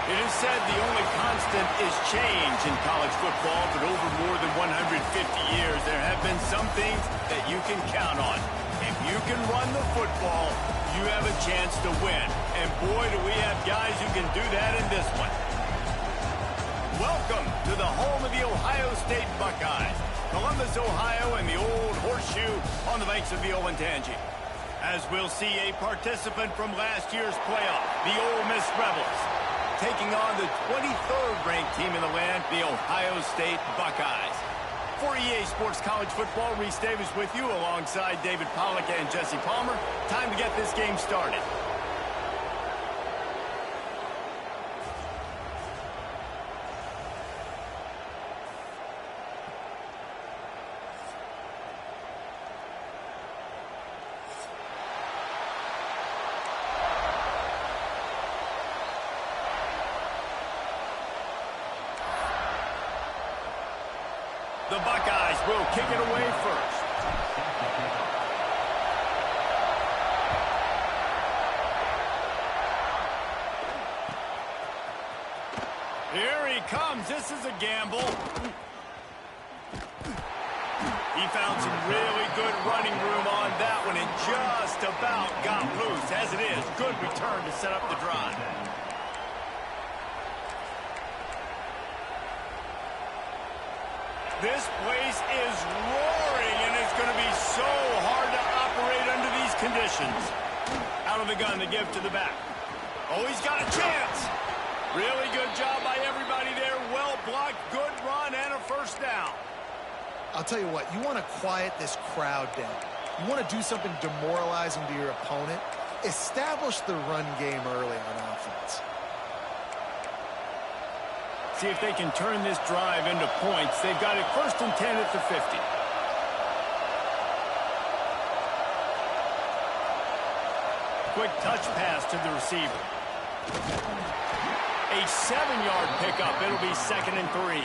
It is said the only constant is change in college football, but over more than 150 years, there have been some things that you can count on. If you can run the football, you have a chance to win. And boy, do we have guys who can do that in this one. Welcome to the home of the Ohio State Buckeyes, Columbus, Ohio, and the old horseshoe on the banks of the Olentangy. As we'll see a participant from last year's playoff, the Ole Miss Rebels, taking on the 23rd ranked team in the land, the Ohio State Buckeyes. For EA Sports College Football, Reese Davis with you alongside David Pollack and Jesse Palmer. Time to get this game started. The Buckeyes will kick it away first. Here he comes. This is a gamble. He found some really good running room on that one and just about got loose. As it is, good return to set up the drive. This place is roaring, and it's going to be so hard to operate under these conditions. Out of the gun to give to the back. Oh, he's got a chance. Really good job by everybody there. Well blocked, good run, and a first down. I'll tell you what, you want to quiet this crowd down. You want to do something demoralizing to your opponent. Establish the run game early on offense. See if they can turn this drive into points. They've got it first and 10 at the 50. Quick touch pass to the receiver. A 7-yard pickup. It'll be 2nd and 3.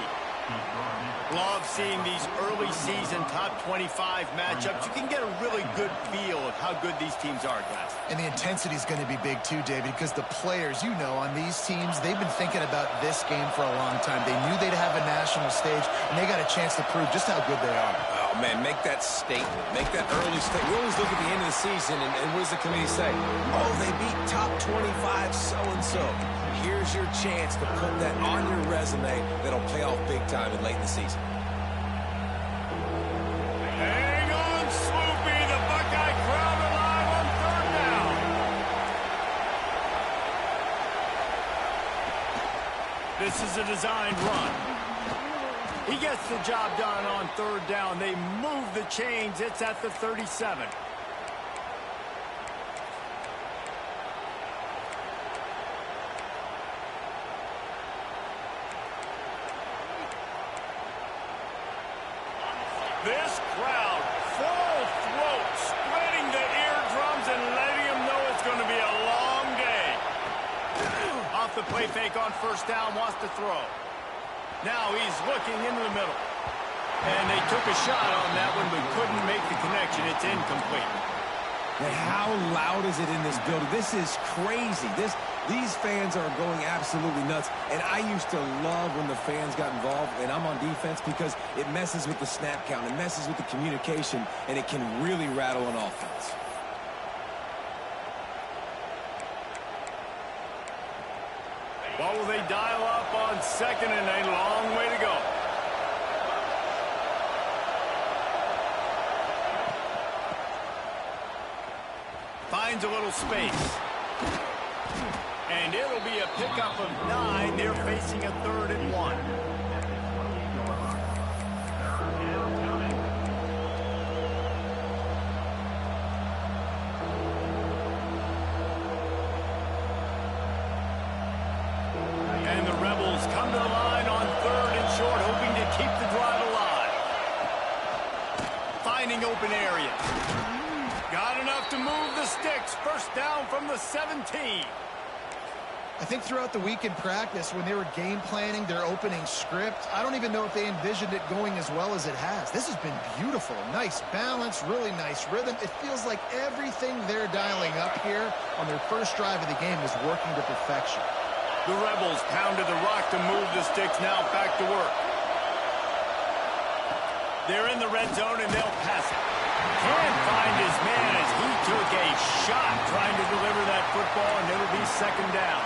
Love seeing these early season top 25 matchups. You can get a really good feel of how good these teams are, guys. And the intensity is going to be big too, David, because the players, you know, on these teams, they've been thinking about this game for a long time. They knew they'd have a national stage, and they got a chance to prove just how good they are. Oh, man, make that statement. Make that early statement. We always look at the end of the season, and what does the committee say? Oh, they beat top 25 so-and-so. Here's your chance to put that on your resume that'll pay off big time and late in the season. Hang on, Sloopy. The Buckeye crowd alive on 3rd down. This is a designed run. He gets the job done on 3rd down. They move the chains. It's at the 37. This crowd, full throat, spreading the eardrums and letting them know it's going to be a long day. Off the play fake on 1st down, wants to throw. Now he's looking into the middle. And they took a shot on that one, but couldn't make the connection. It's incomplete. And how loud is it in this building? This is crazy. These fans are going absolutely nuts. And I used to love when the fans got involved, and I'm on defense, because it messes with the snap count. It messes with the communication, and it can really rattle an offense. What will they dial up on second and a long way to go? Finds a little space. And it'll be a pickup of 9. They're facing a 3rd and 1. And the Rebels come to the line on 3rd and short, hoping to keep the drive alive. Finding open area. Got enough to move the sticks. First down from the 17. I think throughout the week in practice, when they were game planning their opening script, I don't even know if they envisioned it going as well as it has. This has been beautiful. Nice balance, really nice rhythm. It feels like everything they're dialing up here on their first drive of the game is working to perfection. The Rebels pounded the rock to move the sticks. Now back to work. They're in the red zone, and they'll pass it. Can't find his man as he took a shot trying to deliver that football, and it'll be second down.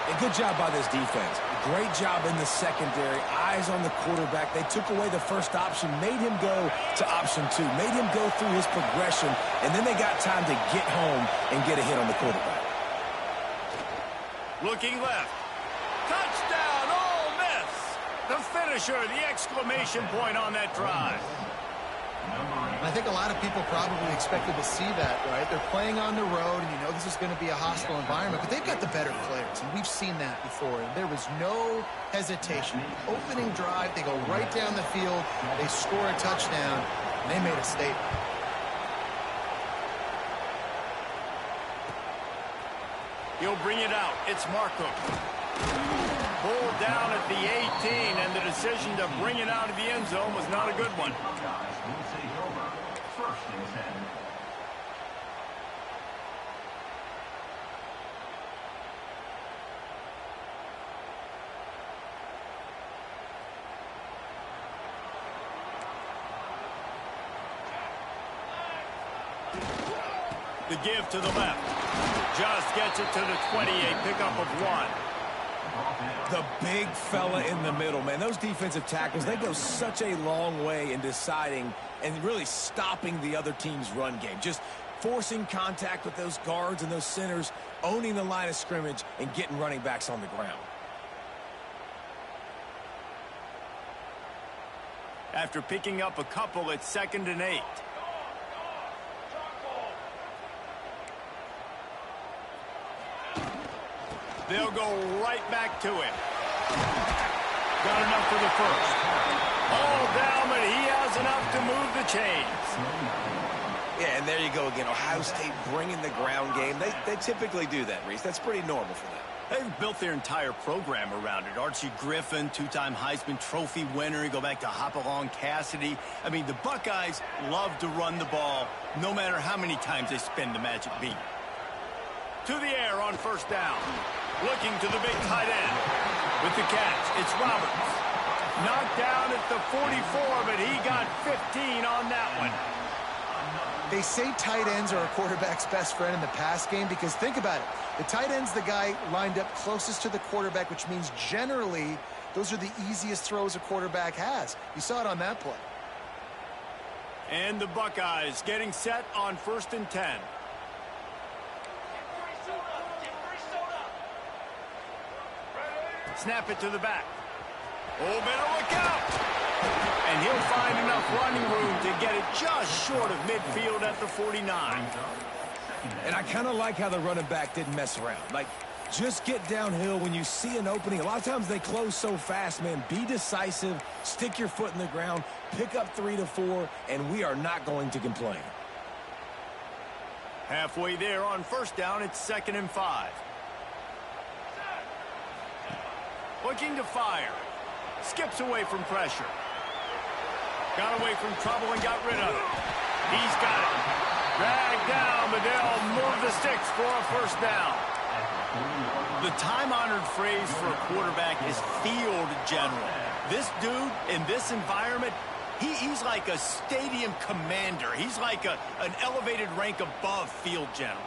A good job by this defense. Great job in the secondary. Eyes on the quarterback. They took away the first option, made him go to option 2, made him go through his progression, and then they got time to get home and get a hit on the quarterback. Looking left. Touchdown, Ole Miss. The finisher, the exclamation point on that drive. I think a lot of people probably expected to see that, right? They're playing on the road, and you know this is going to be a hostile environment, but they've got the better players, and we've seen that before. And there was no hesitation. Opening drive, they go right down the field, they score a touchdown, and they made a statement. He'll bring it out. It's Markham. Pulled down at the 18, and the decision to bring it out of the end zone was not a good one. The give to the left. Just gets it to the 28, pickup of 1. The big fella in the middle, man. Those defensive tackles, they go such a long way in deciding and really stopping the other team's run game. Just forcing contact with those guards and those centers, owning the line of scrimmage, and getting running backs on the ground. After picking up a couple, it's 2nd and 8. They'll go right back to him. Got enough for the first. All down, but he has enough to move the chains. Yeah, and there you go again. Ohio State bringing the ground game. They typically do that, Reese. That's pretty normal for them. They've built their entire program around it. Archie Griffin, 2-time Heisman Trophy winner. You go back to Hopalong Cassidy. I mean, the Buckeyes love to run the ball, no matter how many times they spin the magic beat. To the air on first down. Looking to the big tight end. With the catch, it's Roberts. Knocked down at the 44, but he got 15 on that one. They say tight ends are a quarterback's best friend in the pass game because think about it. The tight end's the guy lined up closest to the quarterback, which means generally those are the easiest throws a quarterback has. You saw it on that play. And the Buckeyes getting set on 1st and 10. Snap it to the back. Oh, better look out. And he'll find enough running room to get it just short of midfield at the 49. And I kind of like how the running back didn't mess around. Like, just get downhill when you see an opening. A lot of times they close so fast, man. Be decisive, stick your foot in the ground, pick up 3 to 4, and we are not going to complain. Halfway there on first down, it's 2nd and 5. Looking to fire. Skips away from pressure. Got away from trouble and got rid of it. He's got it. Dragged down, but they'll move the sticks for a first down. The time-honored phrase for a quarterback is field general. This dude, in this environment, he's like a stadium commander. He's like an elevated rank above field general.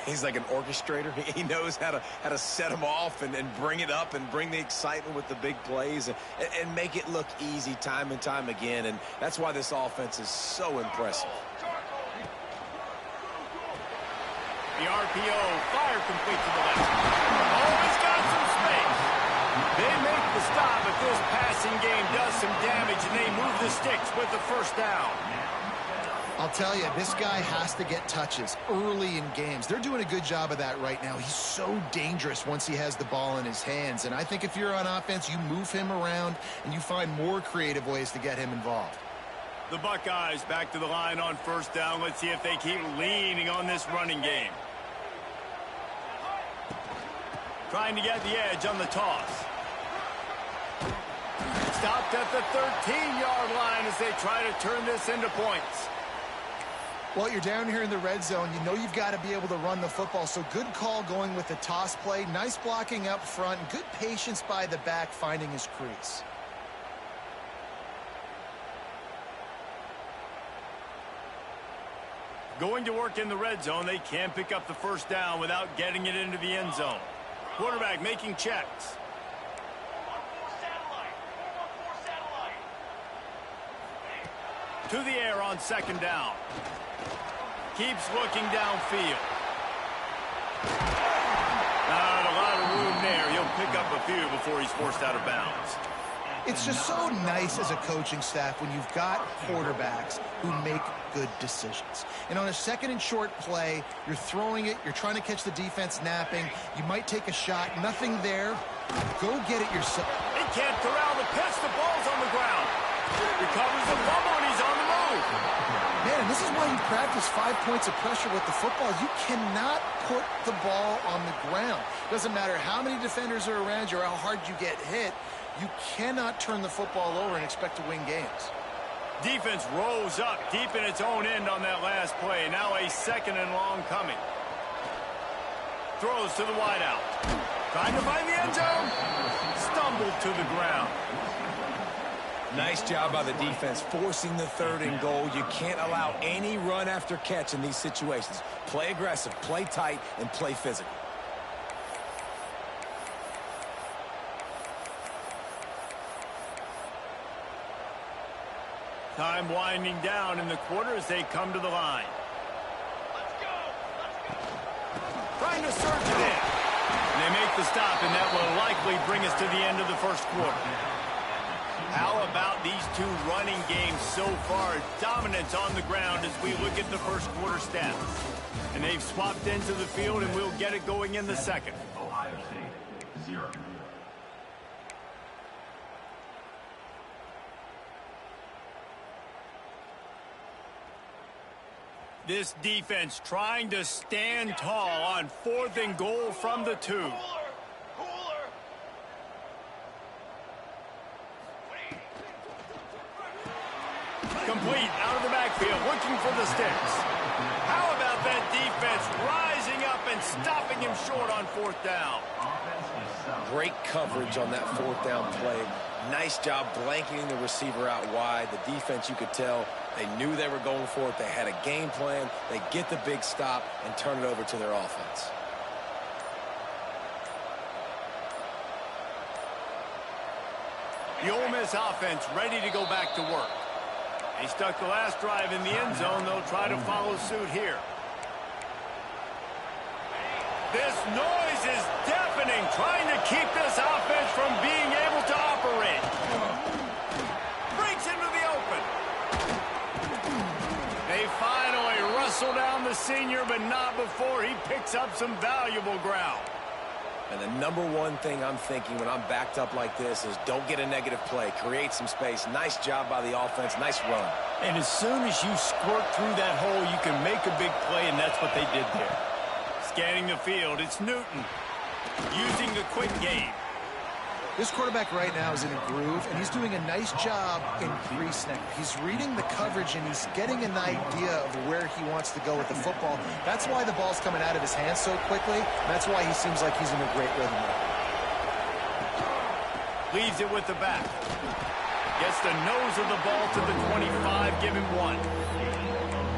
He's like an orchestrator. He knows how to set them off and bring it up and bring the excitement with the big plays and make it look easy time and time again. And that's why this offense is so impressive. The RPO, fire complete to the left. Oh, he's got some space. They make the stop, but this passing game does some damage, and they move the sticks with the first down. I'll tell you, this guy has to get touches early in games. They're doing a good job of that right now. He's so dangerous once he has the ball in his hands. And I think if you're on offense, you move him around and you find more creative ways to get him involved. The Buckeyes back to the line on first down. Let's see if they keep leaning on this running game. Trying to get the edge on the toss. Stopped at the 13-yard line as they try to turn this into points. Well, you're down here in the red zone. You know you've got to be able to run the football. So good call going with the toss play. Nice blocking up front. Good patience by the back finding his crease. Going to work in the red zone. They can pick up the first down without getting it into the end zone. Quarterback making checks. To the air on second down. Keeps looking downfield. Not a lot of room there. He'll pick up a few before he's forced out of bounds. It's just so nice as a coaching staff when you've got quarterbacks who make good decisions. And on a second and short play, you're throwing it, you're trying to catch the defense napping, you might take a shot, nothing there. Go get it yourself. He can't corral the pitch, the ball's on the ground. Recovers the fumble and he's on the move. Man, and this is why you practice 5 points of pressure with the football. You cannot put the ball on the ground. Doesn't matter how many defenders are around you or how hard you get hit. You cannot turn the football over and expect to win games. Defense rose up deep in its own end on that last play. Now a second and long coming. Throws to the wideout. Trying to find the end zone. Stumbled to the ground. Nice job by the defense forcing the third and goal. You can't allow any run after catch in these situations. Play aggressive, play tight, and play physical. Time winding down in the quarter as they come to the line. Trying to surge it in. And they make the stop, and that will likely bring us to the end of the first quarter. How about these two running games so far? Dominance on the ground as we look at the first quarter stats. And they've swapped into the field, and we'll get it going in the second. Ohio State, 0. This defense trying to stand tall on 4th and goal from the 2. Complete out of the backfield, looking for the sticks. How about that defense rising up and stopping him short on 4th down? Great coverage on that 4th down play. Nice job blanketing the receiver out wide. The defense, you could tell, they knew they were going for it. They had a game plan. They get the big stop and turn it over to their offense. The Ole Miss offense ready to go back to work. They stuck the last drive in the end zone. They'll try to follow suit here. This noise is deafening, trying to keep this offense from being able to operate. Breaks into the open. They finally wrestle down the senior, but not before he picks up some valuable ground. And the number one thing I'm thinking when I'm backed up like this is don't get a negative play. Create some space. Nice job by the offense. Nice run. And as soon as you squirt through that hole, you can make a big play, and that's what they did there. Scanning the field, it's Newton using the quick game. This quarterback right now is in a groove, and he's doing a nice job in pre-snap. He's reading the coverage, and he's getting an idea of where he wants to go with the football. That's why the ball's coming out of his hands so quickly. That's why he seems like he's in a great rhythm. Leaves it with the back. Gets the nose of the ball to the 25, give him 1.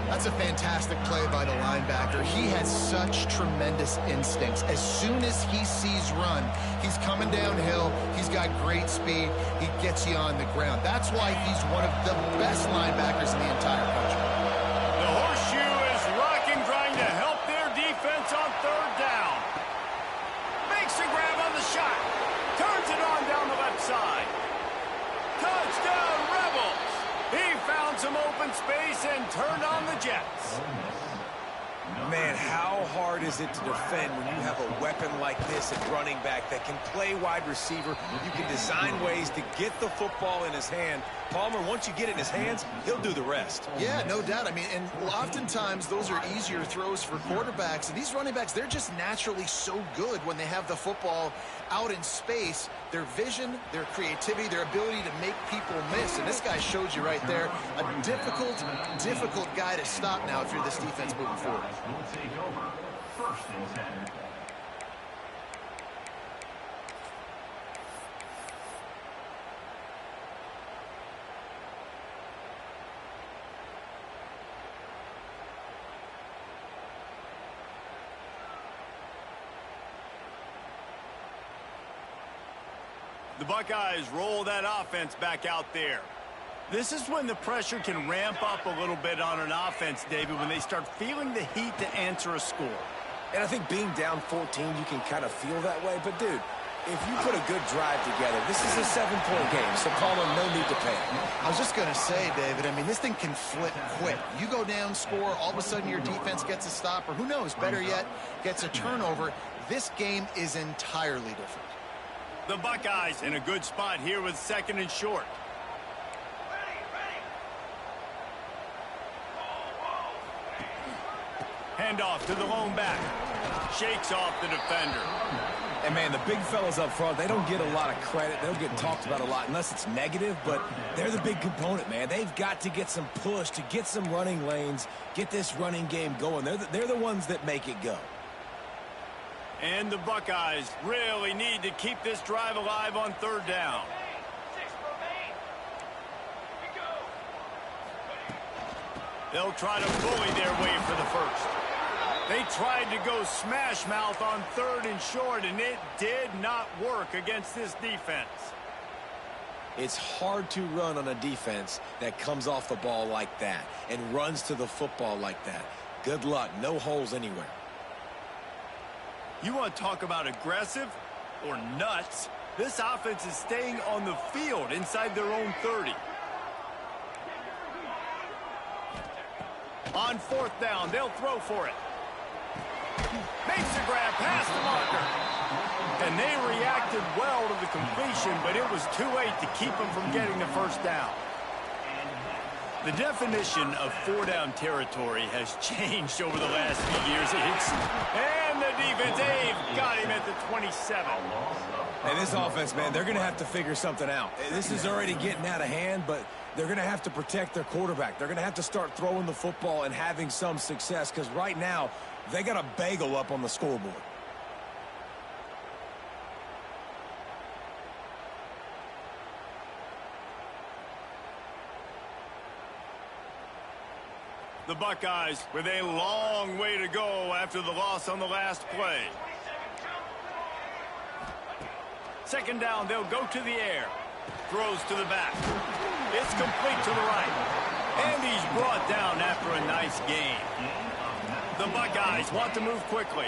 That's a fantastic play by the linebacker. He has such tremendous instincts. As soon as he sees run, he's coming downhill. He's got great speed. He gets you on the ground. That's why he's one of the best linebackers in the entire country. The horseshoe is rocking, trying to help their defense on third down. Makes a grab on the shot. Turns it on down the left side. Touchdown, Rebels! He found some open space and turned on the Jets. Man, how hard is it to defend when you have a weapon like this at running back that can play wide receiver? You can design ways to get the football in his hand. Palmer, once you get it in his hands, he'll do the rest. Yeah, no doubt. I mean, and oftentimes those are easier throws for quarterbacks. And these running backs, they're just naturally so good when they have the football out in space. Their vision, their creativity, their ability to make people miss. And this guy showed you right there, a difficult guy to stop now if you're this defense moving forward. Will take over. First and 10. The Buckeyes roll that offense back out there. This is when the pressure can ramp up a little bit on an offense, David, when they start feeling the heat to answer a score. And I think being down 14, you can kind of feel that way. But, dude, if you put a good drive together, this is a 7-point game, so Palmer, no need to panic. I was just going to say, David, I mean, this thing can flip quick. You go down, score, all of a sudden your defense gets a stop, or who knows, better yet, gets a turnover. This game is entirely different. The Buckeyes in a good spot here with second and short. Handoff to the lone back. Shakes off the defender. And, man, the big fellas up front, they don't get a lot of credit. They'll get talked about a lot unless it's negative, but they're the big component, man. They've got to get some push, to get some running lanes, get this running game going. They're the ones that make it go. And the Buckeyes really need to keep this drive alive on third down. They'll try to bully their way for the first. They tried to go smash mouth on third and short, and it did not work against this defense. It's hard to run on a defense that comes off the ball like that and runs to the football like that. Good luck. No holes anywhere. You want to talk about aggressive or nuts? This offense is staying on the field inside their own 30. On fourth down, they'll throw for it. Makes a grab past the marker. And they reacted well to the completion, but it was too late to keep them from getting the first down. The definition of four-down territory has changed over the last few years. And the defense, they've got him at the 27. And this offense, man, they're going to have to figure something out. This is already getting out of hand, but they're going to have to protect their quarterback. They're going to have to start throwing the football and having some success, because right now, they got a bagel up on the scoreboard. The Buckeyes with a long way to go after the loss on the last play. Second down, they'll go to the air. Throws to the back. It's complete to the right. And he's brought down after a nice gain. The Buckeyes want to move quickly.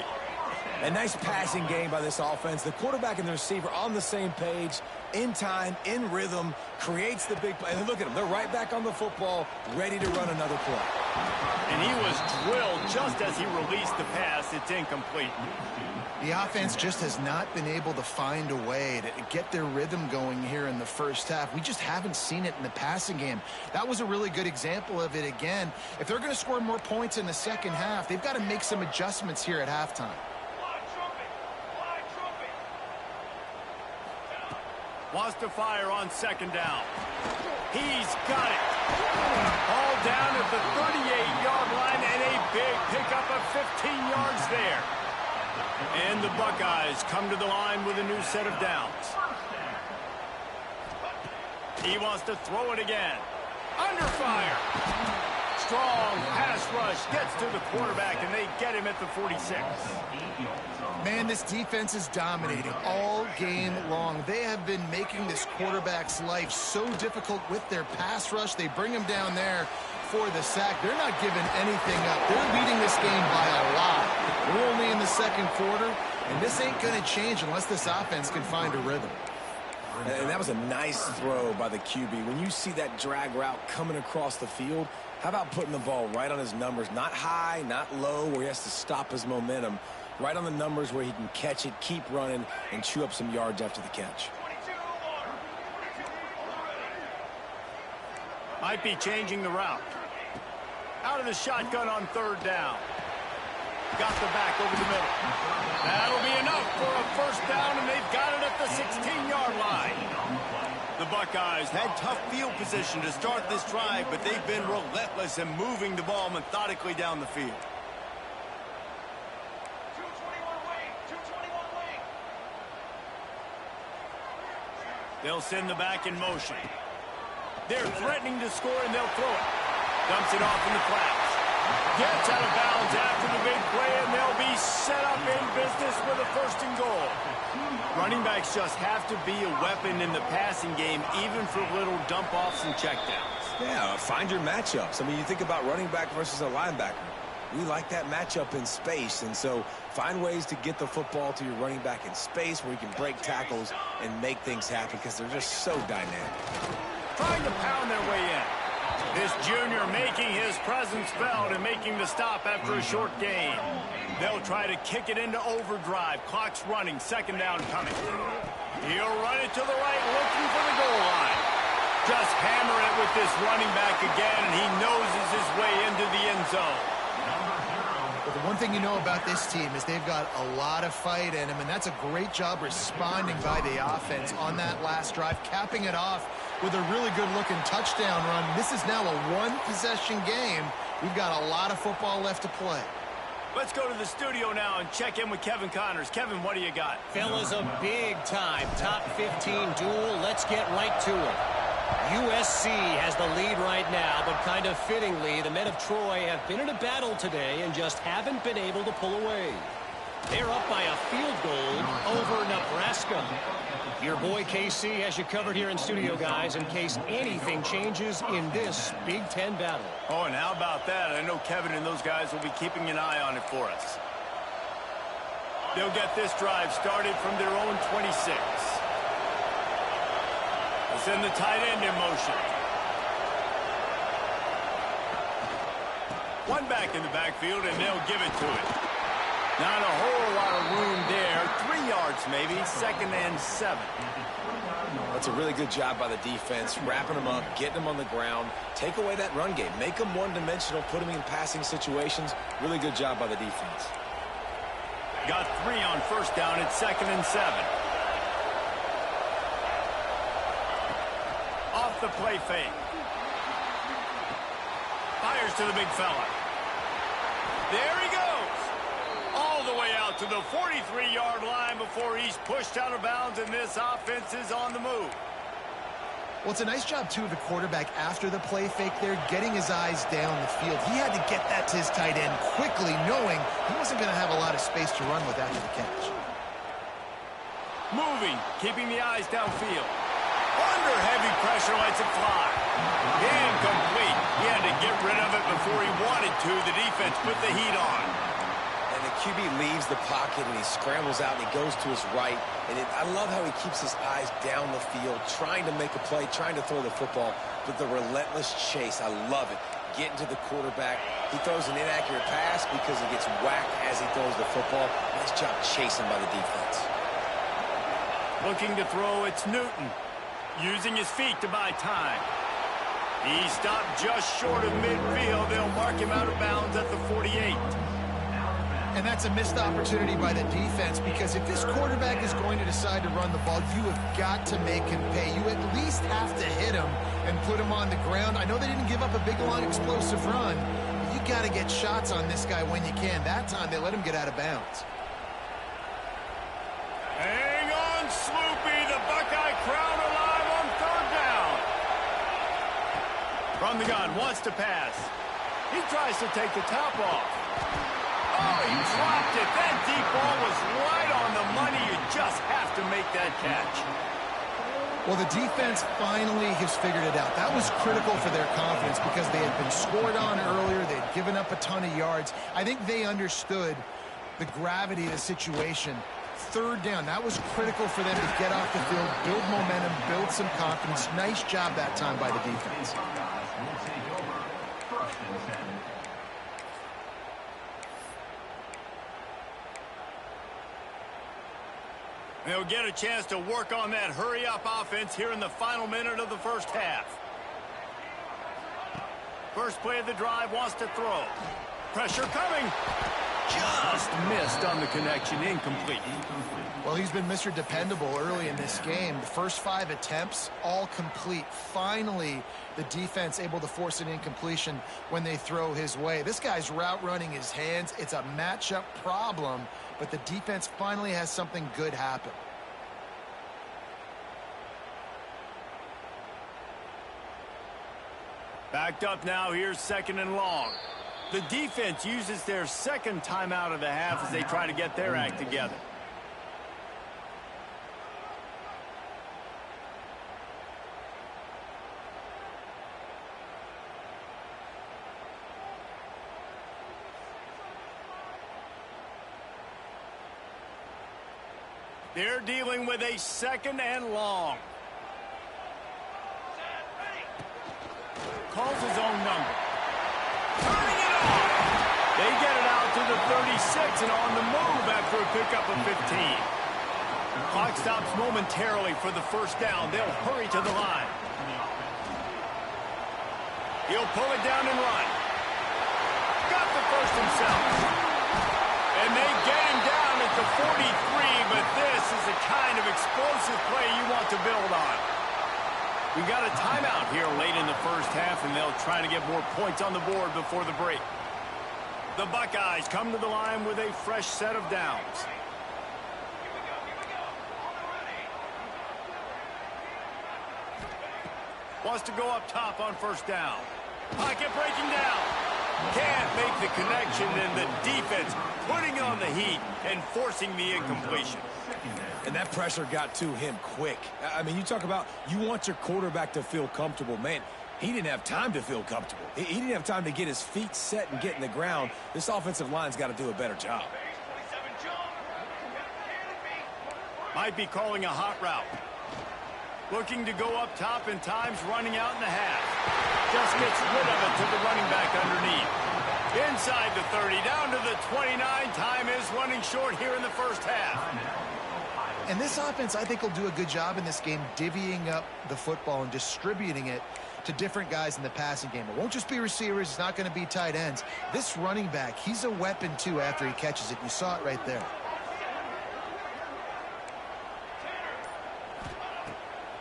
A nice passing game by this offense. The quarterback and the receiver on the same page, in time, in rhythm, creates the big play. And look at them. They're right back on the football, ready to run another play. And he was drilled just as he released the pass. It's incomplete. The offense just has not been able to find a way to get their rhythm going here in the first half. We just haven't seen it in the passing game. That was a really good example of it again. If they're going to score more points in the second half, they've got to make some adjustments here at halftime. Wants to fire on second down. He's got it. All down at the 38-yard line, and a big pickup of 15 yards there. And the Buckeyes come to the line with a new set of downs. He wants to throw it again. Under fire. strong pass rush gets to the quarterback, and they get him at the 46. Man, this defense is dominating all game long. They have been making this quarterback's life so difficult with their pass rush. They bring him down there for the sack. They're not giving anything up. They're leading this game by a lot. We're only in the second quarter, and this ain't going to change unless this offense can find a rhythm. And that was a nice throw by the QB. When you see that drag route coming across the field, how about putting the ball right on his numbers? Not high, not low, where he has to stop his momentum. Right on the numbers where he can catch it, keep running, and chew up some yards after the catch. Might be changing the route. Out of the shotgun on third down. Got the back over the middle. That'll be enough for a first down, and they've got it at the 16-yard line. The Buckeyes had tough field position to start this drive, but they've been relentless in moving the ball methodically down the field. They'll send the back in motion. They're threatening to score, and they'll throw it. Dumps it off in the flats. Gets out of bounds after the big play, and they'll be set up in business with a first and goal. Running backs just have to be a weapon in the passing game, even for little dump-offs and checkdowns. Yeah, find your matchups. I mean, you think about running back versus a linebacker. We like that matchup in space, and so find ways to get the football to your running back in space where you can break tackles and make things happen because they're just so dynamic. Trying to pound their way in. This junior making his presence felt and making the stop after a short gain. They'll try to kick it into overdrive. Clock's running. Second down coming. He'll run it to the right, looking for the goal line. Just hammer it with this running back again, and he noses his way into the end zone. But the one thing you know about this team is they've got a lot of fight in them, and that's a great job responding by the offense on that last drive, capping it off with a really good-looking touchdown run. This is now a one-possession game. We've got a lot of football left to play. Let's go to the studio now and check in with Kevin Connors. Kevin, what do you got? Fellas, a big-time top 15 duel. Let's get right to it. USC has the lead right now, but kind of fittingly, the men of Troy have been in a battle today and just haven't been able to pull away. They're up by a field goal over Nebraska. Your boy KC has you covered here in studio, guys, in case anything changes in this Big Ten battle. Oh, and how about that? I know Kevin and those guys will be keeping an eye on it for us. They'll get this drive started from their own 26. They'll send the tight end in motion. One back in the backfield, and they'll give it to it. Not a whole lot of room there. 3 yards maybe. Second and 7. That's a really good job by the defense, wrapping them up, getting them on the ground, take away that run game, make them one-dimensional, put them in passing situations. Really good job by the defense. Got 3 on first down at second and 7. Off the play fake. Fires to the big fella. There he goes. All the way out to the 43-yard line before he's pushed out of bounds, and this offense is on the move. Well, it's a nice job, too, of the quarterback after the play fake there, getting his eyes down the field. He had to get that to his tight end quickly, knowing he wasn't going to have a lot of space to run with after the catch. Moving, keeping the eyes downfield. Under heavy pressure, lets it fly. Incomplete. He had to get rid of it before he wanted to. The defense put the heat on. And the QB leaves the pocket, and he scrambles out, and he goes to his right. And I love how he keeps his eyes down the field, trying to make a play, trying to throw the football, but the relentless chase, I love it. Getting to the quarterback. He throws an inaccurate pass because he gets whacked as he throws the football. Nice job chasing by the defense. Looking to throw, it's Newton. Using his feet to buy time. He stopped just short of midfield. They'll mark him out of bounds at the 48. And that's a missed opportunity by the defense, because if this quarterback is going to decide to run the ball, you have got to make him pay. You at least have to hit him and put him on the ground. I know they didn't give up a big, long, explosive run, but you got to get shots on this guy when you can. That time, they let him get out of bounds. Hang on, Sloopy. The Buckeye crowd alive on third down. From the gun, wants to pass. He tries to take the top off. Oh, he dropped it. That deep ball was right on the money. You just have to make that catch. Well, the defense finally has figured it out. That was critical for their confidence because they had been scored on earlier. They had given up a ton of yards. I think they understood the gravity of the situation. Third down, that was critical for them to get off the field, build momentum, build some confidence. Nice job that time by the defense. They'll get a chance to work on that hurry-up offense here in the final minute of the first half. First play of the drive, wants to throw. Pressure coming. Just missed on the connection, incomplete. Well, he's been Mr. Dependable early in this game. The first 5 attempts, all complete. Finally, the defense able to force an incompletion when they throw his way. This guy's route running his hands. It's a matchup problem, but the defense finally has something good happen. Backed up now, here's 2nd and long. The defense uses their second timeout of the half as they try to get their act together. They're dealing with a 2nd and long. Calls his own number. Turning it off. They get it out to the 36 and on the move after a pickup of 15. Clock stops momentarily for the first down. They'll hurry to the line. He'll pull it down and run. Got the first himself. And they get him down at the 43, but this is the kind of explosive play you want to build on. We got a timeout here late in the first half, and they'll try to get more points on the board before the break. The Buckeyes come to the line with a fresh set of downs. Wants to go up top on first down. Pocket breaking down. Can't make the connection, and the defense putting on the heat and forcing the incompletion. And that pressure got to him quick. I mean, you talk about you want your quarterback to feel comfortable. Man, he didn't have time to feel comfortable. He didn't have time to get his feet set and get in the ground. This offensive line's got to do a better job. Might be calling a hot route. Looking to go up top, and time's running out in the half. Just gets rid of it to the running back underneath. Inside the 30, down to the 29. Time is running short here in the first half. And this offense, I think, will do a good job in this game divvying up the football and distributing it to different guys in the passing game. It won't just be receivers. It's not going to be tight ends. This running back, he's a weapon, too, after he catches it. You saw it right there.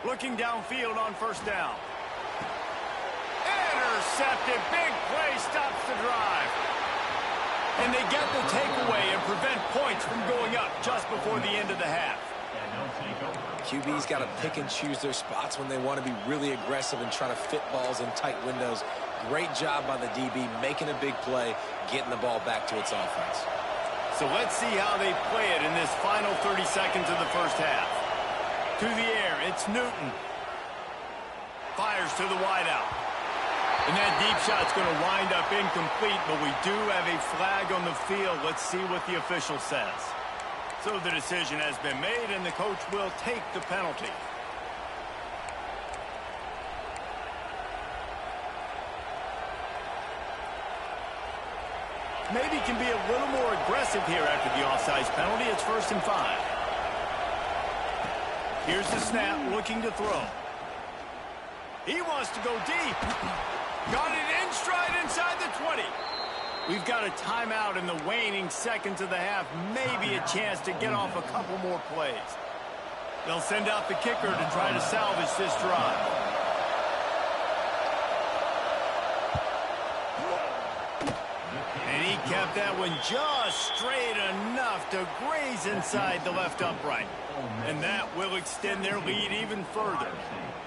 Looking downfield on first down. Intercepted. Big play stops the drive. And they get the takeaway and prevent points from going up just before the end of the half. QB's got to pick and choose their spots when they want to be really aggressive and try to fit balls in tight windows. Great job by the DB making a big play, getting the ball back to its offense. So let's see how they play it in this final 30 seconds of the first half. To the air, it's Newton. Fires to the wideout. And that deep shot's going to wind up incomplete, but we do have a flag on the field. Let's see what the official says. So the decision has been made, and the coach will take the penalty. Maybe can be a little more aggressive here after the offsides penalty. It's 1st and 5. Here's the snap, looking to throw. He wants to go deep. Got it in stride inside the 20. We've got a timeout in the waning seconds of the half. Maybe a chance to get off a couple more plays. They'll send out the kicker to try to salvage this drive. And he kept that one just straight enough to graze inside the left upright. And that will extend their lead even further.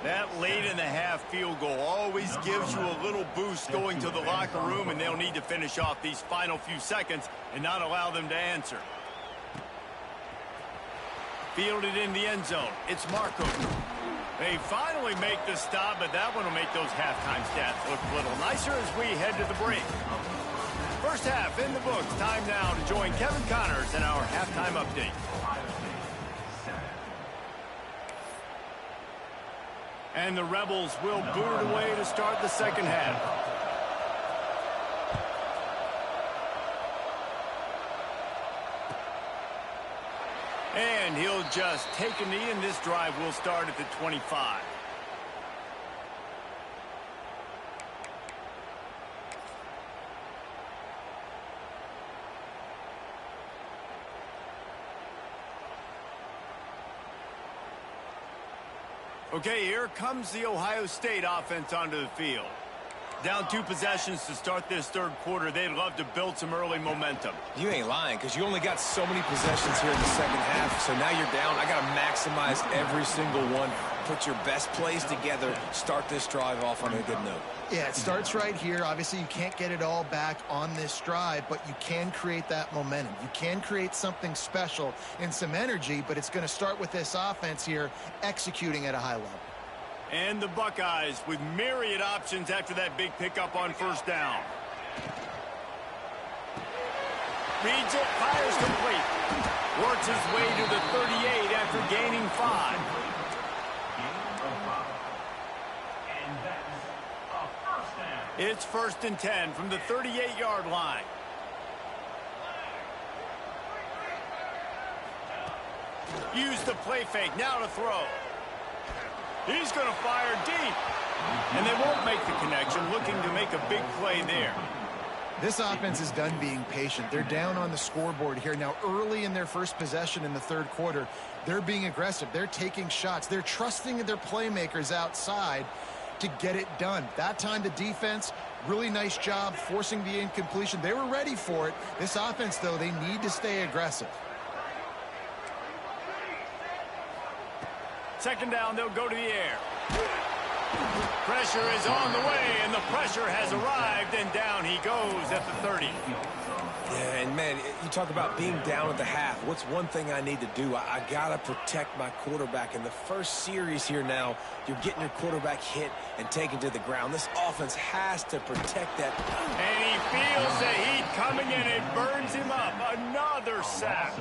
That late in the half field goal always gives you a little boost going to the locker room, and they'll need to finish off these final few seconds and not allow them to answer. Fielded in the end zone. It's Marco. They finally make the stop, but that one will make those halftime stats look a little nicer as we head to the break. First half in the books. Time now to join Kevin Connors in our halftime update. And the Rebels will boot it away to start the second half. And he'll just take a knee, and this drive will start at the 25. Okay, here comes the Ohio State offense onto the field. Down 2 possessions to start this third quarter. They'd love to build some early momentum. You ain't lying, because you only got so many possessions here in the second half. So now you're down. I got to maximize every single one. Put your best plays together. Start this drive off on a good note. Yeah, it starts right here. Obviously, you can't get it all back on this drive, but you can create that momentum. You can create something special and some energy, but it's going to start with this offense here executing at a high level. And the Buckeyes with myriad options after that big pickup on first down. Reads it, fires complete. Works his way to the 38 after gaining 5. And that's a first down. It's 1st and 10 from the 38-yard line. Use the play fake, now to throw. He's going to fire deep. And they won't make the connection, looking to make a big play there. This offense is done being patient. They're down on the scoreboard here. Now, early in their first possession in the third quarter, they're being aggressive. They're taking shots. They're trusting their playmakers outside to get it done. That time, the defense, really nice job forcing the incompletion. They were ready for it. This offense, though, they need to stay aggressive. Second down, they'll go to the air. Pressure is on the way, and the pressure has arrived, and down he goes at the 30. Yeah, and man, you talk about being down at the half. What's one thing I need to do? I got to protect my quarterback. In the first series here now, you're getting your quarterback hit and taken to the ground. This offense has to protect that. And he feels the heat coming in. It burns him up. Another sack.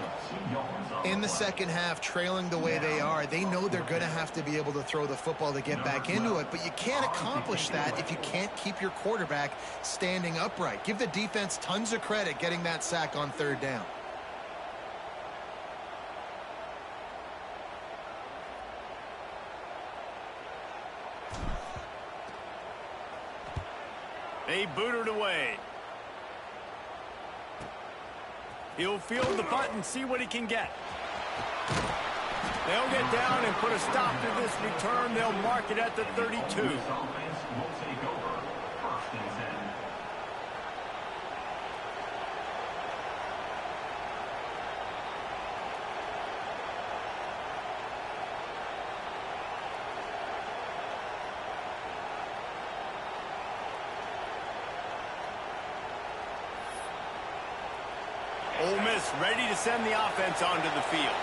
In the second half, trailing the way they are, they know they're going to have to be able to throw the football to get back into it, but you can't accomplish that if you can't keep your quarterback standing upright. Give the defense tons of credit getting that sack on third down. They boot it away. He'll field the punt and see what he can get. They'll get down and put a stop to this return. They'll mark it at the 32. This offense will take over. 1st and 10. Ole Miss ready to send the offense onto the field.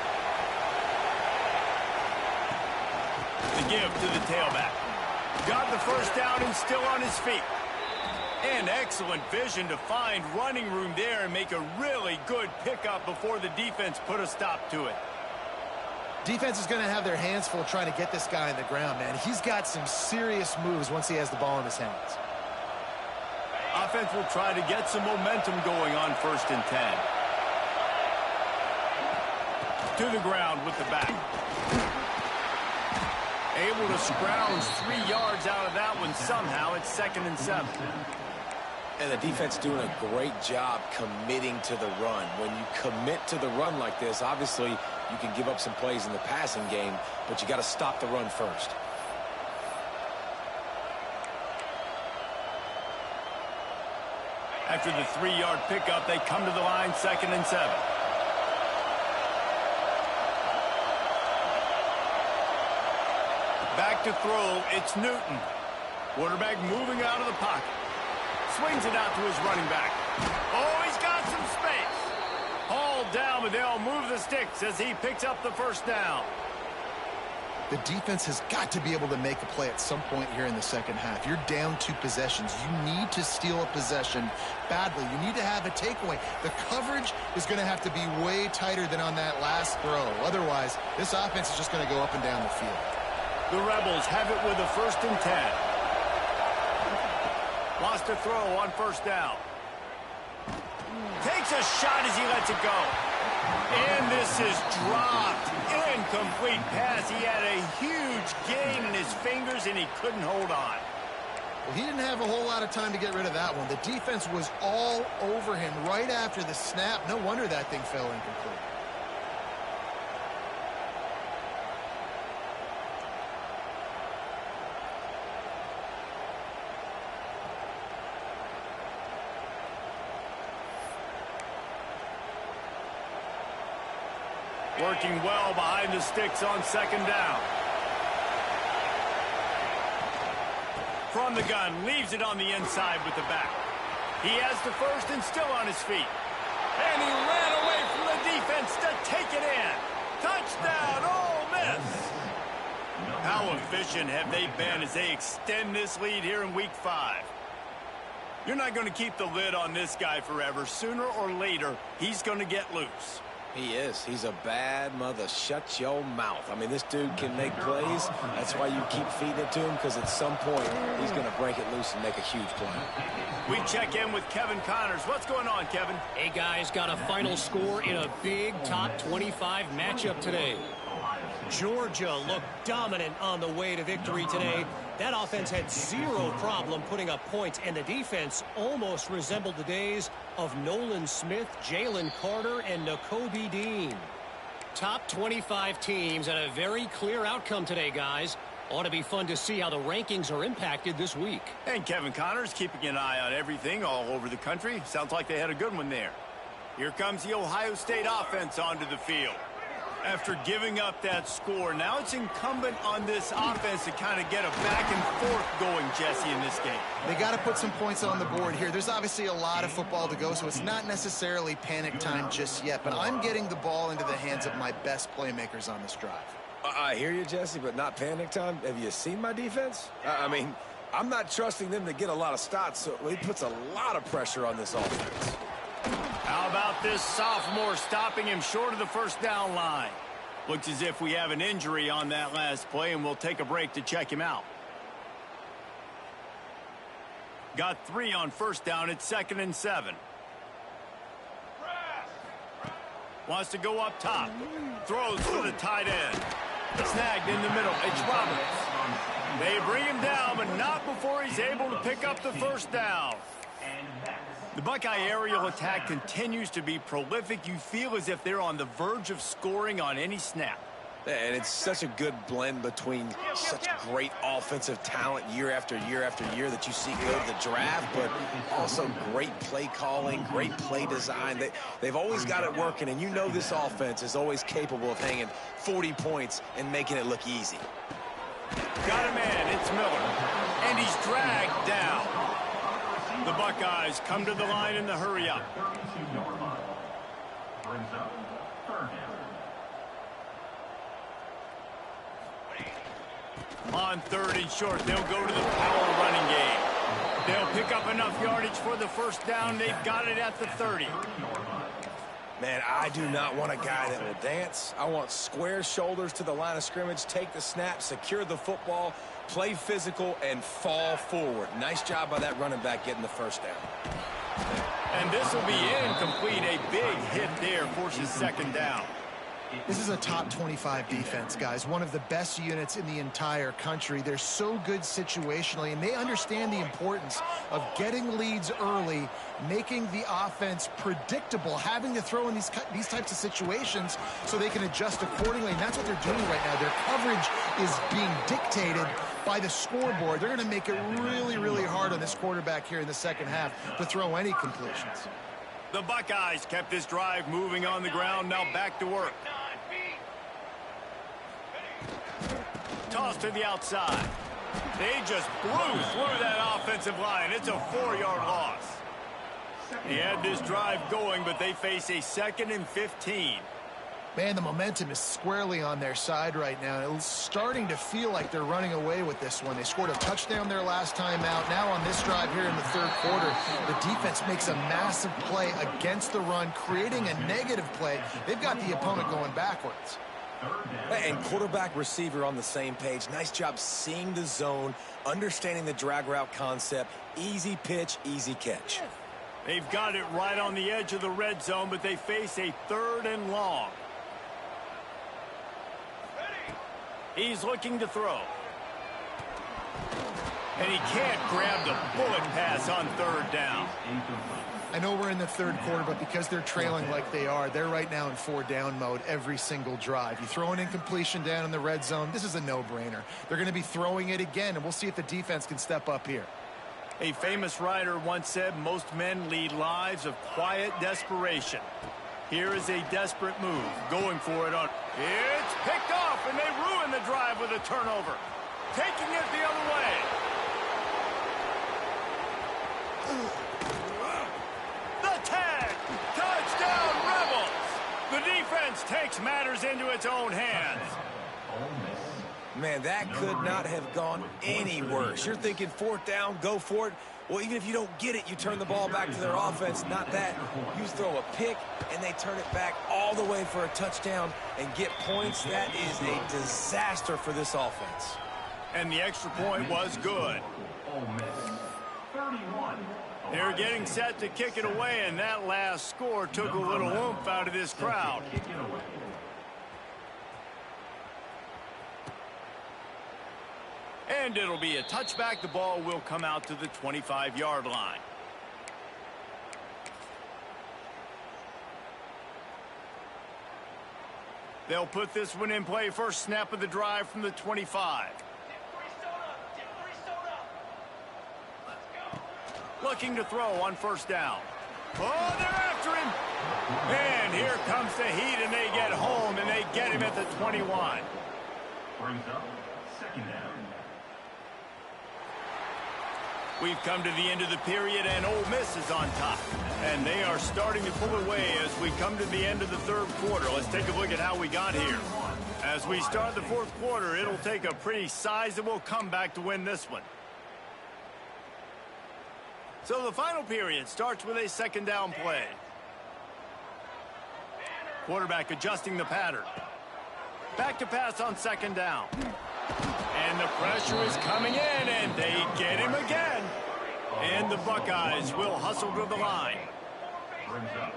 The give to the tailback. Got the first down and still on his feet. And excellent vision to find running room there and make a really good pickup before the defense put a stop to it. Defense is going to have their hands full trying to get this guy on the ground, man. He's got some serious moves once he has the ball in his hands. Offense will try to get some momentum going on 1st and 10. To the ground with the back. Able to scrounge 3 yards out of that one somehow. It's 2nd and 7. And the defense doing a great job committing to the run. When you commit to the run like this, obviously you can give up some plays in the passing game, but you got to stop the run first. After the 3-yard pickup, they come to the line 2nd and 7. Back to throw, it's Newton. Quarterback moving out of the pocket. Swings it out to his running back. Oh, he's got some space. Hauled down, but they'll move the sticks as he picks up the first down. The defense has got to be able to make a play at some point here in the second half. You're down 2 possessions. You need to steal a possession badly. You need to have a takeaway. The coverage is going to have to be way tighter than on that last throw. Otherwise, this offense is just going to go up and down the field. The Rebels have it with a 1st and 10. Lost a throw on 1st down. Takes a shot as he lets it go. And this is dropped. Incomplete pass. He had a huge gain in his fingers, and he couldn't hold on. Well, he didn't have a whole lot of time to get rid of that one. The defense was all over him right after the snap. No wonder that thing fell incomplete. Working well behind the sticks on 2nd down. From the gun, leaves it on the inside with the back. He has the first and still on his feet. And he ran away from the defense to take it in. Touchdown, Ole Miss! How efficient have they been as they extend this lead here in Week 5? You're not going to keep the lid on this guy forever. Sooner or later, he's going to get loose. He is. He's a bad mother. Shut your mouth. I mean, this dude can make plays. That's why you keep feeding it to him, because at some point, he's going to break it loose and make a huge play. We check in with Kevin Connors. What's going on, Kevin? Hey, guys, got a final score in a big top 25 matchup today. Georgia looked dominant on the way to victory today. That offense had zero problem putting up points, and the defense almost resembled the days of Nolan Smith, Jalen Carter, and Nakobe Dean. Top 25 teams and a very clear outcome today, guys. Ought to be fun to see how the rankings are impacted this week. And Kevin Connors keeping an eye on everything all over the country. Sounds like they had a good one there. Here comes the Ohio State offense onto the field. After giving up that score, now it's incumbent on this offense to kind of get a back and forth going, Jesse, in this game. They got to put some points on the board here. There's obviously a lot of football to go, so it's not necessarily panic time just yet, but I'm getting the ball into the hands of my best playmakers on this drive. I hear you, Jesse, but not panic time. Have you seen my defense? I mean, I'm not trusting them to get a lot of stops, so it puts a lot of pressure on this offense. How about this sophomore stopping him short of the first down line? Looks as if we have an injury on that last play, and we'll take a break to check him out. Got 3 on 1st down. It's 2nd and 7. Wants to go up top. Throws for the tight end. Snagged in the middle. It's Roberts. They bring him down, but not before he's able to pick up the first down. The Buckeye aerial attack continues to be prolific. You feel as if they're on the verge of scoring on any snap. And it's such a good blend between such great offensive talent year after year after year that you see go to the draft, but also great play calling, great play design. They've always got it working, and you know this offense is always capable of hanging 40 points and making it look easy. Got a man. It's Miller. And he's dragged down. The Buckeyes come to the line in the hurry-up. On 3rd and short, they'll go to the power running game. They'll pick up enough yardage for the first down. They've got it at the 30. Man, I do not want a guy that will dance. I want square shoulders to the line of scrimmage, take the snap, secure the football, play physical, and fall forward. Nice job by that running back getting the first down. And this will be incomplete. A big hit there forces 2nd down. This is a top 25 defense, guys. One of the best units in the entire country. They're so good situationally, and they understand the importance of getting leads early, making the offense predictable, having to throw in these types of situations so they can adjust accordingly, and that's what they're doing right now. Their coverage is being dictated by the scoreboard. They're going to make it really, really hard on this quarterback here in the second half to throw any completions. The Buckeyes kept this drive moving on the ground. Now back to work. Toss to the outside. They just blew through that offensive line. It's a 4-yard loss. He had this drive going, but they face a 2nd and 15. Man, the momentum is squarely on their side right now. It's starting to feel like they're running away with this one. They scored a touchdown their last time out. Now on this drive here in the third quarter, the defense makes a massive play against the run, creating a negative play. They've got the opponent going backwards. And quarterback receiver on the same page. Nice job seeing the zone, understanding the drag route concept. Easy pitch, easy catch. They've got it right on the edge of the red zone, but they face a 3rd and long. He's looking to throw. And he can't grab the bullet pass on 3rd down. I know we're in the third quarter, but because they're trailing like they are, they're right now in 4-down mode every single drive. You throw an incompletion down in the red zone, this is a no-brainer. They're going to be throwing it again, and we'll see if the defense can step up here. A famous writer once said, most men lead lives of quiet desperation. Here is a desperate move, going for it on. It's picked off, and they ruin the drive with a turnover. Taking it the other way. The tag! Touchdown, Rebels! The defense takes matters into its own hands. Man, that could not have gone any worse. You're thinking 4th down, go for it. Well, even if you don't get it, you turn the ball back to their offense. Not that. You throw a pick, and they turn it back all the way for a touchdown and get points. That is a disaster for this offense. And the extra point was good. They're getting set to kick it away, and that last score took a little oomph out of this crowd. And it'll be a touchback. The ball will come out to the 25-yard line. They'll put this one in play. First snap of the drive from the 25. Looking to throw on 1st down. Oh, they're after him. And here comes the heat, and they get home, and they get him at the 21. Brings up 2nd down. We've come to the end of the period, and Ole Miss is on top. And they are starting to pull away as we come to the end of the third quarter. Let's take a look at how we got here. As we start the fourth quarter, it'll take a pretty sizable comeback to win this one. So the final period starts with a 2nd down play. Quarterback adjusting the pattern. Back to pass on 2nd down. And the pressure is coming in, and they get him again. And the Buckeyes will hustle to the line. Brings up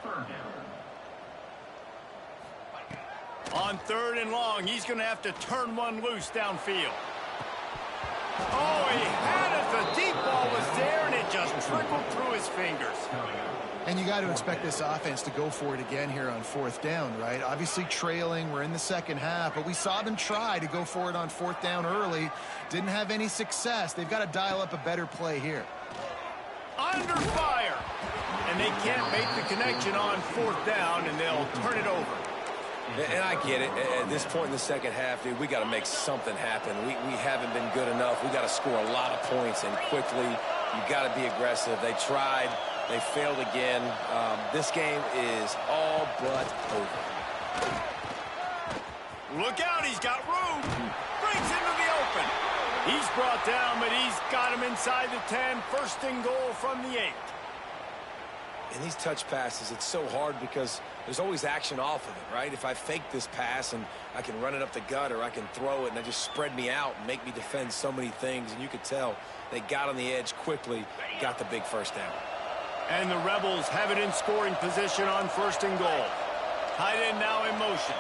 3rd down. On 3rd and long, he's going to have to turn one loose downfield. Oh, he had it. The deep ball was there, and it just trickled through his fingers. And you got to expect this offense to go for it again here on 4th down, right? Obviously trailing, we're in the second half, but we saw them try to go for it on 4th down early. Didn't have any success. They've got to dial up a better play here. Under fire. And they can't make the connection on 4th down, and they'll turn it over. And I get it. At this point in the second half, dude, we got to make something happen. We haven't been good enough. We got to score a lot of points, and quickly. You got to be aggressive. They tried. They failed again. This game is all but over. Look out, he's got room. Brings into the open. He's brought down, but he's got him inside the 10. 1st and goal from the 8. And these touch passes, it's so hard because there's always action off of it, right? If I fake this pass and I can run it up the gut, or I can throw it and they just spread me out and make me defend so many things. And you could tell they got on the edge quickly, got the big 1st down. And the Rebels have it in scoring position on 1st and goal. Tight end now in motion.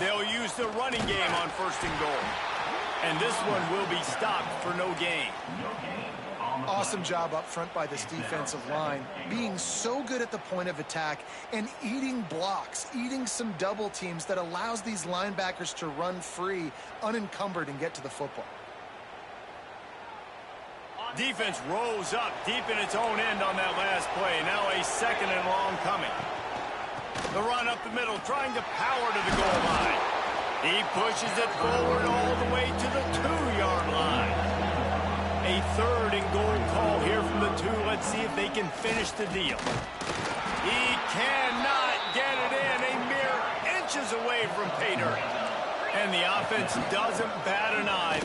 They'll use the running game on 1st and goal. And this one will be stopped for no gain. Awesome job up front by this defensive line, being so good at the point of attack and eating blocks, eating some double teams that allows these linebackers to run free, unencumbered, and get to the football. Defense rolls up deep in its own end on that last play. Now a 2nd and long coming. The run up the middle, trying to power to the goal line. He pushes it forward all the way to the 2-yard line. A 3rd and goal call here from the 2. Let's see if they can finish the deal. He cannot get it in. A mere inches away from pay dirt. And the offense doesn't bat an eye.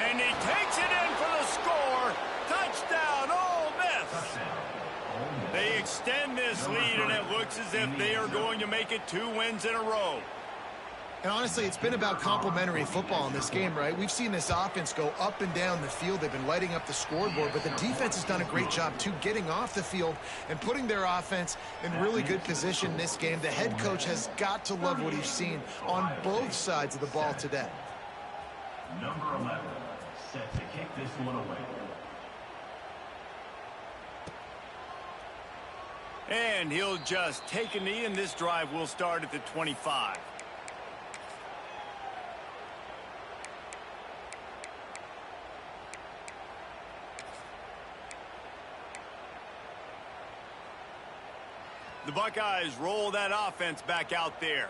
And he takes it in for the score. Touchdown, Ole Miss. They extend this lead, and it looks as if they are going to make it 2 wins in a row. And honestly, it's been about complementary football in this game, right? We've seen this offense go up and down the field. They've been lighting up the scoreboard, but the defense has done a great job, too, getting off the field and putting their offense in really good position in this game. The head coach has got to love what he's seen on both sides of the ball today. Number 11, set to kick this one away. And he'll just take a knee, and this drive will start at the 25. The Buckeyes roll that offense back out there.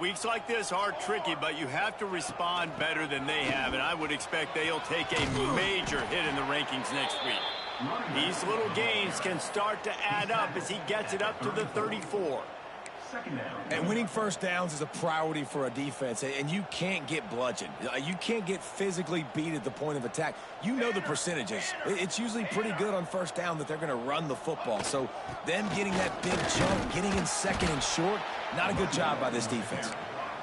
Weeks like this are tricky, but you have to respond better than they have, and I would expect they'll take a major hit in the rankings next week. These little gains can start to add up as he gets it up to the 34. And winning 1st downs is a priority for a defense, and you can't get bludgeoned. You can't get physically beat at the point of attack. You know the percentages. It's usually pretty good on 1st down that they're going to run the football. So them getting that big jump, getting in 2nd and short, not a good job by this defense.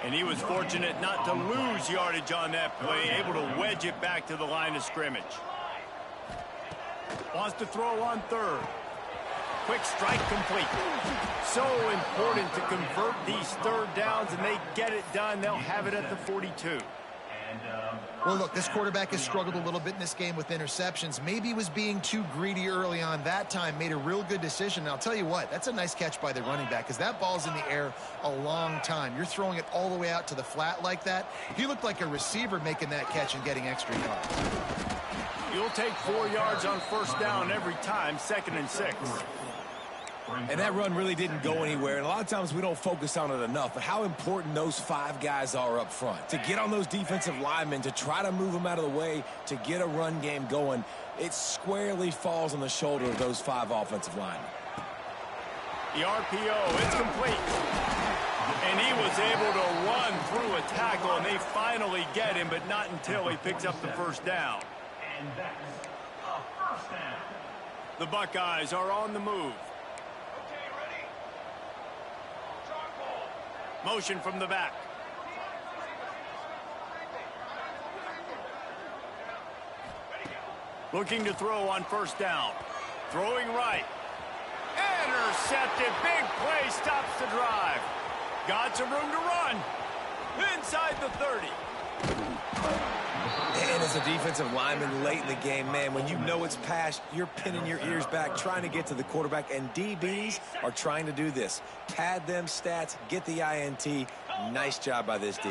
And he was fortunate not to lose yardage on that play, able to wedge it back to the line of scrimmage. Wants to throw on 3rd. Quick strike complete. So important to convert these 3rd downs, and they get it done. They'll have it at the 42. Well, look, this quarterback has struggled a little bit in this game with interceptions. Maybe he was being too greedy early on that time, made a real good decision. And I'll tell you what, that's a nice catch by the running back because that ball's in the air a long time. You're throwing it all the way out to the flat like that. He looked like a receiver making that catch and getting extra yards. You'll take 4 yards on 1st down every time, 2nd and 6. And that run really didn't go anywhere. And a lot of times we don't focus on it enough, but how important those 5 guys are up front. To get on those defensive linemen, to try to move them out of the way, to get a run game going, it squarely falls on the shoulder of those 5 offensive linemen. The RPO, it's complete. And he was able to run through a tackle, and they finally get him, but not until he picks up the 1st down. And that's a 1st down. The Buckeyes are on the move. Motion from the back. Looking to throw on 1st down. Throwing right. Intercepted. Big play stops the drive. Got some room to run. Inside the 30. And as a defensive lineman late in the game, man, when you know it's past, you're pinning your ears back, trying to get to the quarterback, and DBs are trying to do this. Pad them stats, get the INT. Nice job by this D.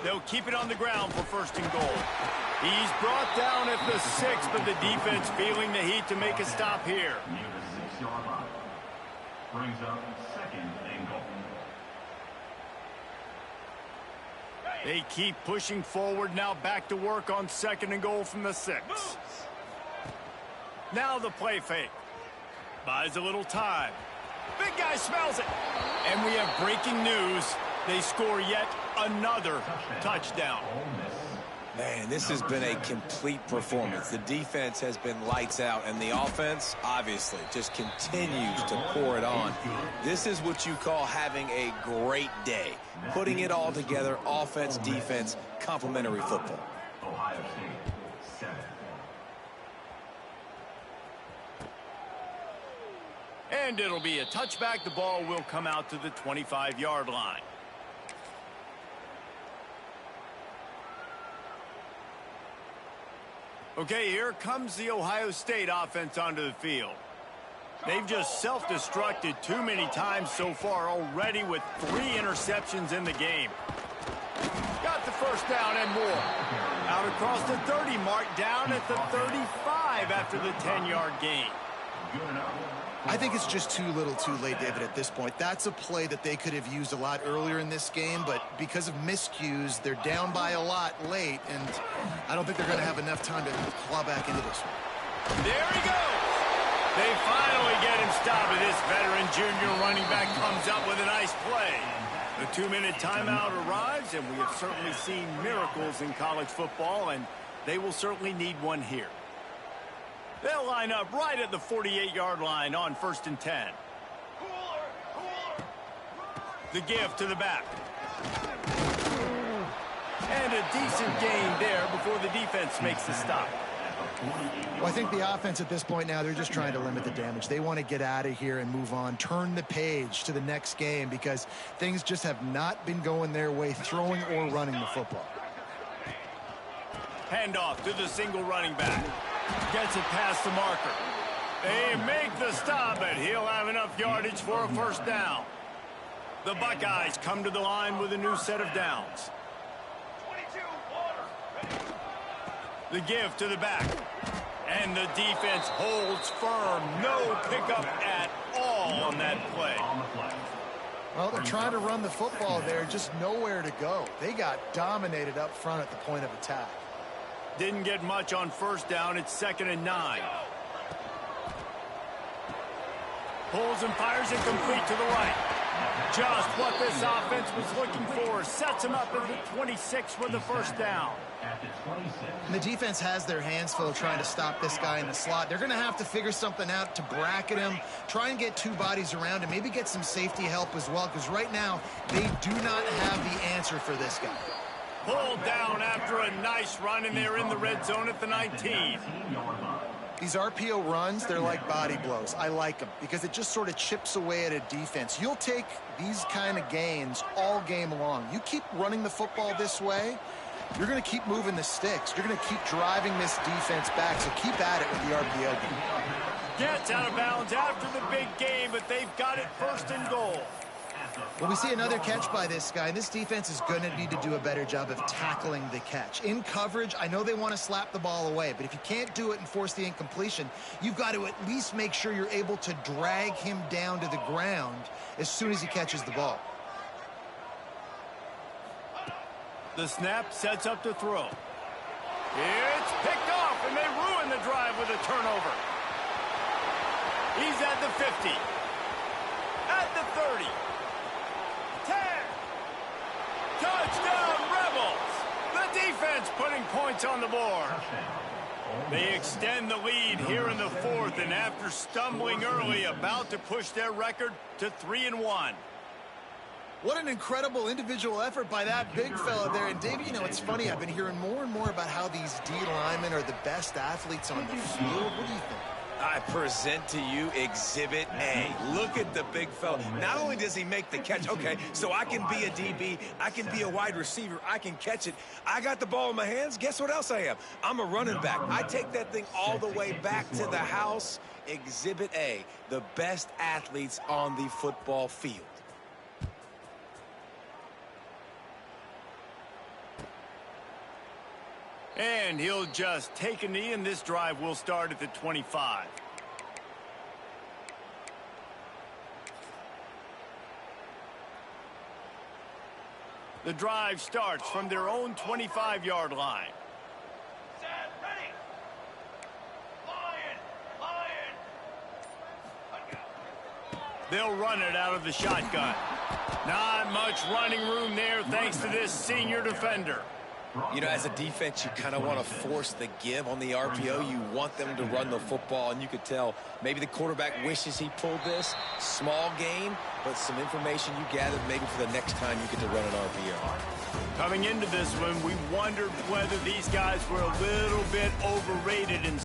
They'll keep it on the ground for 1st and goal. He's brought down at the 6, but the defense feeling the heat to make a stop here. Near the 6-yard line. Brings up 2nd and goal. They keep pushing forward, now back to work on 2nd and goal from the 6. Now the play fake. Buys a little time. Big guy smells it. And we have breaking news. They score yet another touchdown. Man, this has been a complete performance. The defense has been lights out, and the offense, obviously, just continues to pour it on. This is what you call having a great day. Putting it all together, offense, defense, complementary football. Ohio State, 7. And it'll be a touchback. The ball will come out to the 25-yard line. Okay, here comes the Ohio State offense onto the field. They've just self-destructed too many times so far already with 3 interceptions in the game. Got the first down and more. Out across the 30 mark, down at the 35 after the 10-yard gain. I think it's just too little too late, David, at this point. That's a play that they could have used a lot earlier in this game, but because of miscues, they're down by a lot late, and I don't think they're going to have enough time to claw back into this one. There he goes. They finally get him stopped. This veteran junior running back comes up with a nice play. The 2-minute timeout arrives, and we have certainly seen miracles in college football, and they will certainly need one here. They'll line up right at the 48-yard line on 1st and 10. The give to the back. And a decent gain there before the defense makes the stop. Well, I think the offense at this point now, they're just trying to limit the damage. They want to get out of here and move on, turn the page to the next game because things just have not been going their way, throwing or running the football. Handoff to the single running back. Gets it past the marker. They make the stop, but he'll have enough yardage for a first down. The Buckeyes come to the line with a new set of downs. The give to the back. And the defense holds firm. No pickup at all on that play. Well, they're trying to run the football there, just nowhere to go. They got dominated up front at the point of attack. Didn't get much on first down. It's 2nd and 9. Pulls and fires it complete to the right. Just what this offense was looking for. Sets him up at the 26 for the first down. And the defense has their hands full trying to stop this guy in the slot. They're going to have to figure something out to bracket him, try and get 2 bodies around him, maybe get some safety help as well, because right now they do not have the answer for this guy. Pulled down after a nice run, and they're in the red zone at the 19. These RPO runs, they're like body blows. I like them because it just sort of chips away at a defense. You'll take these kind of gains all game long. You keep running the football this way, you're going to keep moving the sticks. You're going to keep driving this defense back, so keep at it with the RPO game. Gets out of bounds after the big game, but they've got it 1st and goal. Well, we see another catch by this guy. This defense is going to need to do a better job of tackling the catch. In coverage, I know they want to slap the ball away, but if you can't do it and force the incompletion, you've got to at least make sure you're able to drag him down to the ground as soon as he catches the ball. The snap sets up to throw. It's picked off, and they ruin the drive with a turnover. He's at the 50. At the 30. 10. Touchdown, Rebels. The defense putting points on the board. They extend the lead here in the 4th, and after stumbling early, about to push their record to 3-1. What an incredible individual effort by that big fella there. And, David, you know, it's funny. I've been hearing more and more about how these D linemen are the best athletes on the field. What do you think? I present to you Exhibit A. Look at the big fella. Not only does he make the catch, okay, so I can be a DB, I can be a wide receiver, I can catch it. I got the ball in my hands. Guess what else I am? I'm a running back. I take that thing all the way back to the house. Exhibit A, the best athletes on the football field. And he'll just take a knee, and this drive will start at the 25. The drive starts from their own 25-yard line. Set, ready. Lion. They'll run it out of the shotgun. Not much running room there thanks to this senior defender. You know, as a defense, you kind of want to force the give on the RPO. You want them to run the football, and you could tell maybe the quarterback wishes he pulled this. Small gain, but some information you gathered maybe for the next time you get to run an RPO. Coming into this one, we wondered whether these guys were a little bit overrated in